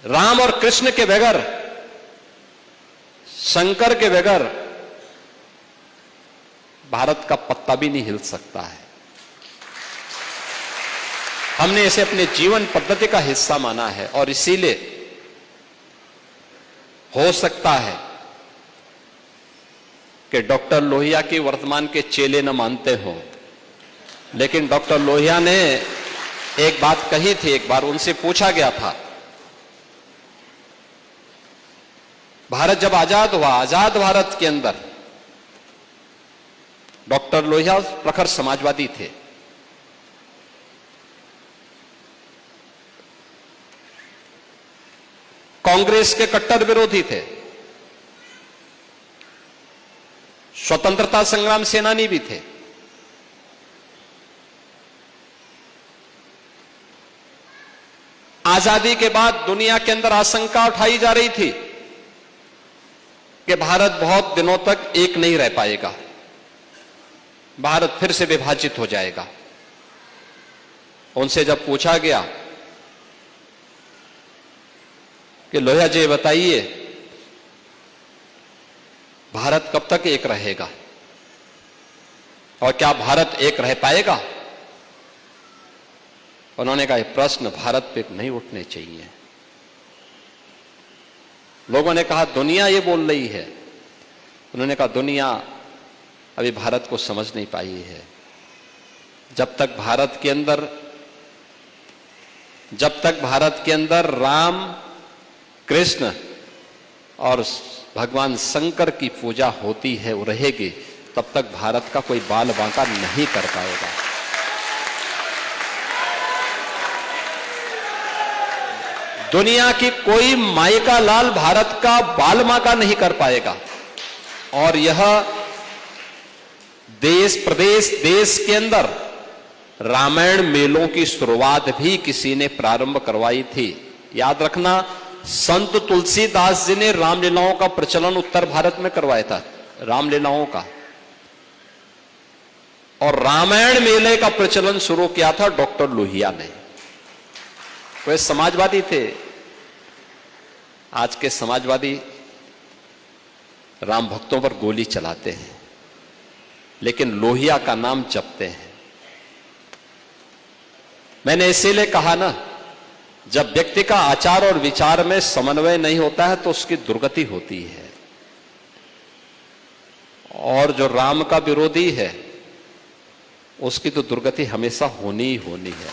राम और कृष्ण के बगैर, शंकर के बगैर भारत का पत्ता भी नहीं हिल सकता है। हमने इसे अपने जीवन पद्धति का हिस्सा माना है और इसीलिए हो सकता है कि डॉक्टर लोहिया की वर्तमान के चेले न मानते हो, लेकिन डॉक्टर लोहिया ने एक बात कही थी। एक बार उनसे पूछा गया था, भारत जब आजाद हुआ, आजाद भारत के अंदर डॉक्टर लोहिया प्रखर समाजवादी थे। कांग्रेस के कट्टर विरोधी थे, स्वतंत्रता संग्राम सेनानी भी थे। आजादी के बाद दुनिया के अंदर आशंका उठाई जा रही थी कि भारत बहुत दिनों तक एक नहीं रह पाएगा, भारत फिर से विभाजित हो जाएगा। उनसे जब पूछा गया कि लोहिया जी बताइए, भारत कब तक एक रहेगा और क्या भारत एक रह पाएगा? उन्होंने कहा, यह प्रश्न भारत पे नहीं उठने चाहिए। लोगों ने कहा, दुनिया ये बोल रही है। उन्होंने कहा, दुनिया अभी भारत को समझ नहीं पाई है। जब तक भारत के अंदर राम, कृष्ण और भगवान शंकर की पूजा होती है, वो रहेगी, तब तक भारत का कोई बाल बांका नहीं कर पाएगा। दुनिया की कोई माई का लाल भारत का बाल बांका नहीं कर पाएगा। और यह देश प्रदेश देश के अंदर रामायण मेलों की शुरुआत भी किसी ने प्रारंभ करवाई थी। याद रखना, संत तुलसीदास जी ने रामलीलाओं का प्रचलन उत्तर भारत में करवाया था, रामलीलाओं का। और रामायण मेले का प्रचलन शुरू किया था डॉक्टर लोहिया ने। वे समाजवादी थे। आज के समाजवादी राम भक्तों पर गोली चलाते हैं, लेकिन लोहिया का नाम जपते हैं। मैंने इसीलिए कहा ना, जब व्यक्ति का आचार और विचार में समन्वय नहीं होता है तो उसकी दुर्गति होती है। और जो राम का विरोधी है उसकी तो दुर्गति हमेशा होनी ही होनी है।